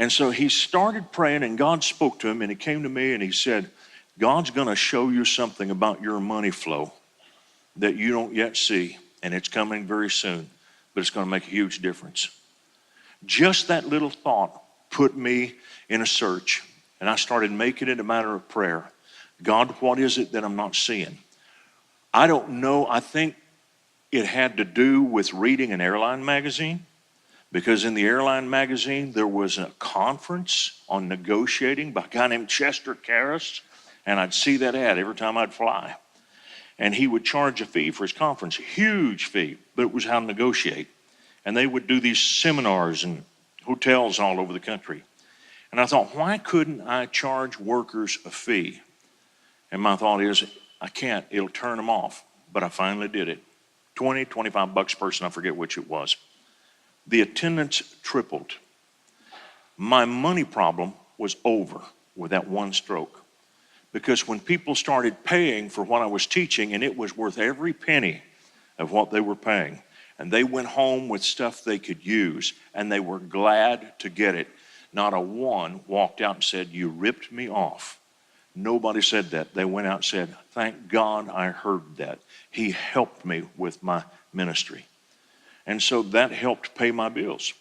And so he started praying, and God spoke to him, and he came to me and he said, God's going to show you something about your money flow that you don't yet see, and it's coming very soon, but it's going to make a huge difference. Just that little thought put me in a search, and I started making it a matter of prayer. God, what is it that I'm not seeing? I don't know. I think it had to do with reading an airline magazine, because in the airline magazine, there was a conference on negotiating by a guy named Chester Karras, and I'd see that ad every time I'd fly. And he would charge a fee for his conference, a huge fee, but it was how to negotiate. And they would do these seminars in hotels all over the country. And I thought, why couldn't I charge workers a fee? And my thought is, I can't, it'll turn them off. But I finally did it. 20, 25 bucks a person, I forget which it was. The attendance tripled. My money problem was over with that one stroke. Because when people started paying for what I was teaching, and it was worth every penny of what they were paying, and they went home with stuff they could use, and they were glad to get it, not a one walked out and said, you ripped me off. Nobody said that. They went out and said, thank God I heard that. He helped me with my ministry. And so that helped pay my bills.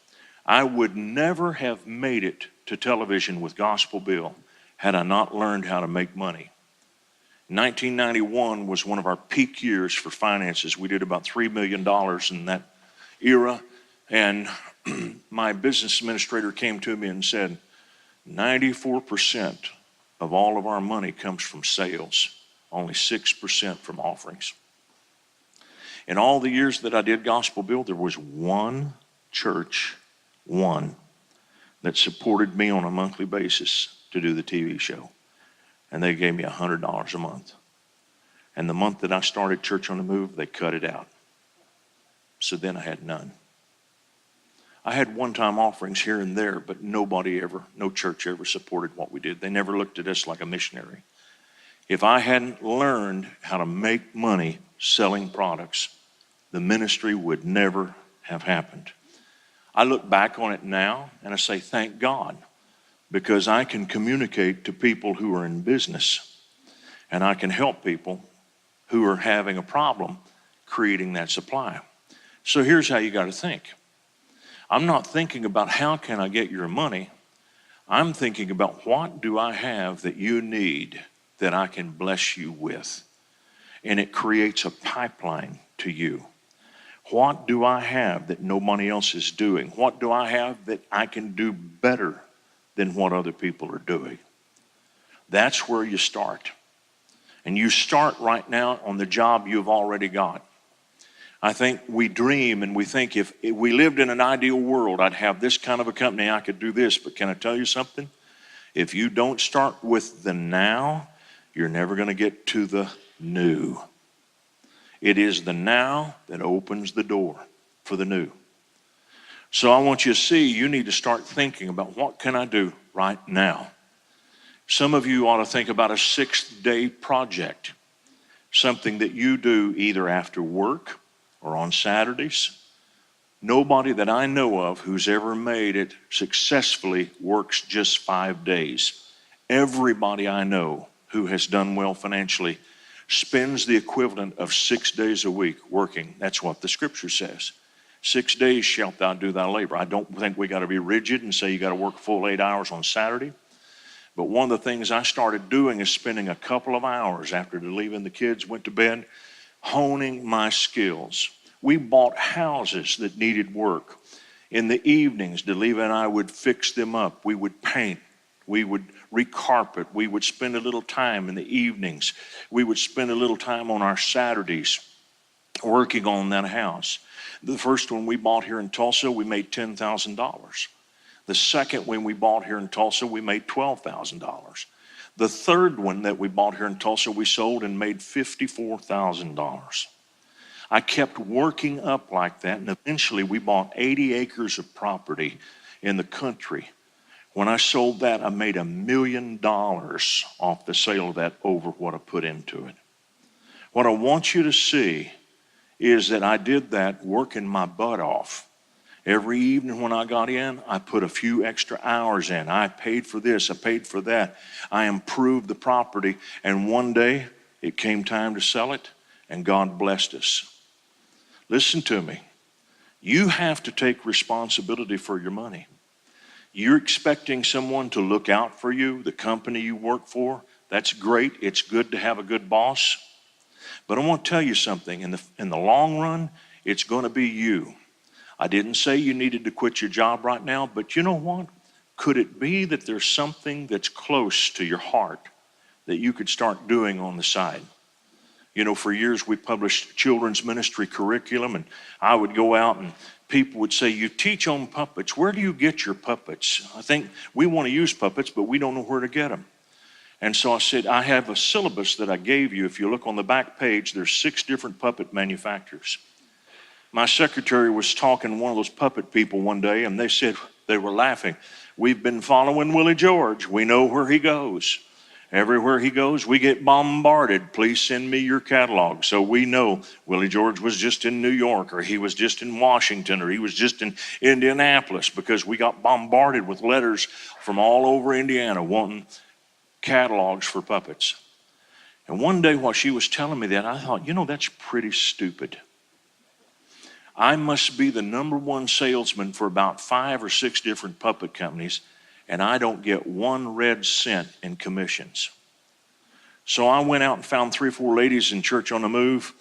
I would never have made it to television with Gospel Bill had I not learned how to make money. 1991 was one of our peak years for finances. We did about $3 million in that era. And my business administrator came to me and said, 94% of all of our money comes from sales, only 6% from offerings. In all the years that I did Gospel Bill, there was one church, one, that supported me on a monthly basis to do the TV show. And they gave me $100 a month. And the month that I started Church on the Move, they cut it out. So then I had none. I had one-time offerings here and there, but no church ever supported what we did. They never looked at us like a missionary. If I hadn't learned how to make money selling products, the ministry would never have happened. I look back on it now and I say, thank God, because I can communicate to people who are in business, and I can help people who are having a problem creating that supply. So here's how you got to think. I'm not thinking about how can I get your money. I'm thinking about what do I have that you need that I can bless you with. And it creates a pipeline to you. What do I have that nobody else is doing? What do I have that I can do better than what other people are doing? That's where you start. And you start right now on the job you've already got. I think we dream and we think if we lived in an ideal world, I'd have this kind of a company, I could do this. But can I tell you something? If you don't start with the now, you're never going to get to the new. It is the now that opens the door for the new. So I want you to see, you need to start thinking about what can I do right now? Some of you ought to think about a 6-day project, something that you do either after work or on Saturdays. Nobody that I know of who's ever made it successfully works just 5 days. Everybody I know who has done well financially spends the equivalent of 6 days a week working. That's what the scripture says. 6 days shalt thou do thy labor. I don't think we got to be rigid and say you got to work full 8 hours on Saturday. But one of the things I started doing is spending a couple of hours after leaving the kids went to bed, honing my skills. We bought houses that needed work. In the evenings, DeLeva and I would fix them up. We would paint. We would recarpet. We would spend a little time in the evenings. We would spend a little time on our Saturdays working on that house. The first one we bought here in Tulsa, we made $10,000. The second one we bought here in Tulsa, we made $12,000. The third one that we bought here in Tulsa, we sold and made $54,000. I kept working up like that, and eventually we bought 80 acres of property in the country. When I sold that, I made $1 million off the sale of that over what I put into it. What I want you to see is that I did that working my butt off. Every evening when I got in, I put a few extra hours in. I paid for this, I paid for that. I improved the property. And one day, it came time to sell it, and God blessed us. Listen to me. You have to take responsibility for your money. You're expecting someone to look out for you, the company you work for. That's great. It's good to have a good boss. But I want to tell you something. In the long run, it's going to be you. I didn't say you needed to quit your job right now, but you know what? Could it be that there's something that's close to your heart that you could start doing on the side? You know, for years we published children's ministry curriculum, and I would go out and people would say, you teach on puppets. Where do you get your puppets? I think we want to use puppets, but we don't know where to get them. And so I said, I have a syllabus that I gave you. If you look on the back page, there's 6 different puppet manufacturers. My secretary was talking to one of those puppet people one day, and they said, they were laughing. We've been following Willie George. We know where he goes. Everywhere he goes, we get bombarded. Please send me your catalog. So we know Willie George was just in New York, or he was just in Washington, or he was just in Indianapolis, because we got bombarded with letters from all over Indiana wanting catalogs for puppets. And one day while she was telling me that, I thought, you know, that's pretty stupid. I must be the #1 salesman for about 5 or 6 different puppet companies, and I don't get 1 red cent in commissions. So I went out and found 3 or 4 ladies in Church on the Move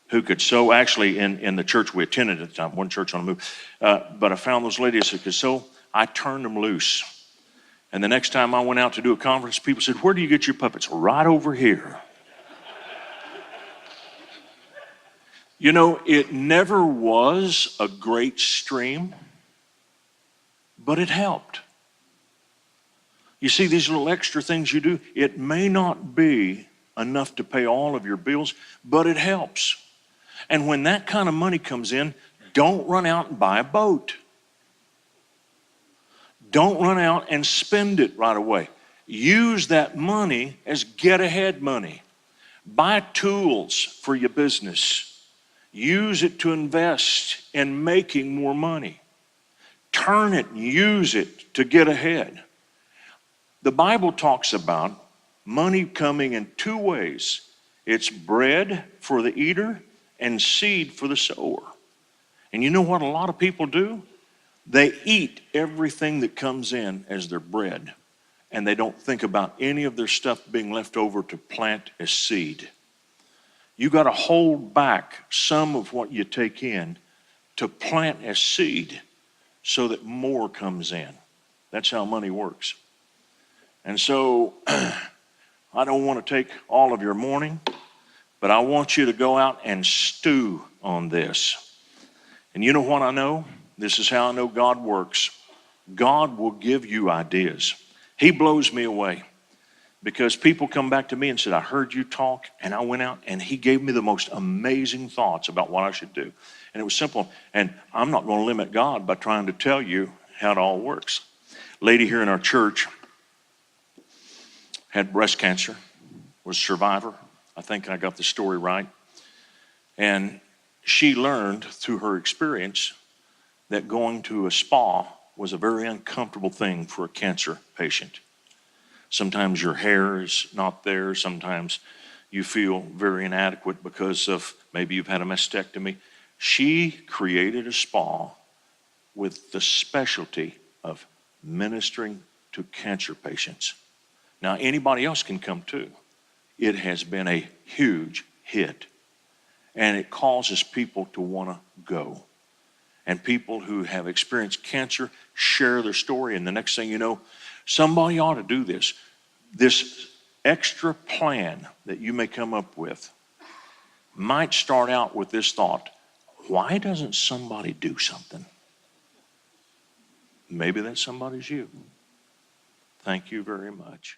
who could sew, actually in the church we attended at the time, one Church on the Move. But I found those ladies who could sew. I turned them loose. And the next time I went out to do a conference, people said, where do you get your puppets? Right over here. You know, it never was a great stream, but it helped. You see, these little extra things you do, it may not be enough to pay all of your bills, but it helps. And when that kind of money comes in, don't run out and buy a boat. Don't run out and spend it right away. Use that money as get-ahead money. Buy tools for your business. Use it to invest in making more money. Turn it and use it to get ahead. The Bible talks about money coming in 2 ways. It's bread for the eater and seed for the sower. And you know what a lot of people do? They eat everything that comes in as their bread, and they don't think about any of their stuff being left over to plant as seed. You got to hold back some of what you take in to plant as seed so that more comes in. That's how money works. And so I don't want to take all of your morning, but I want you to go out and stew on this. And you know what I know? This is how I know God works. God will give you ideas. He blows me away. Because people come back to me and said, I heard you talk, and I went out and he gave me the most amazing thoughts about what I should do. And it was simple. And I'm not going to limit God by trying to tell you how it all works. A lady here in our church had breast cancer, was a survivor. I think I got the story right. And she learned through her experience that going to a spa was a very uncomfortable thing for a cancer patient. Sometimes your hair is not there. Sometimes you feel very inadequate because of maybe you've had a mastectomy. She created a spa with the specialty of ministering to cancer patients. Now, anybody else can come too. It has been a huge hit, and it causes people to want to go. And people who have experienced cancer share their story, and the next thing you know, somebody ought to do this. This extra plan that you may come up with might start out with this thought: why doesn't somebody do something? Maybe that somebody's you. Thank you very much.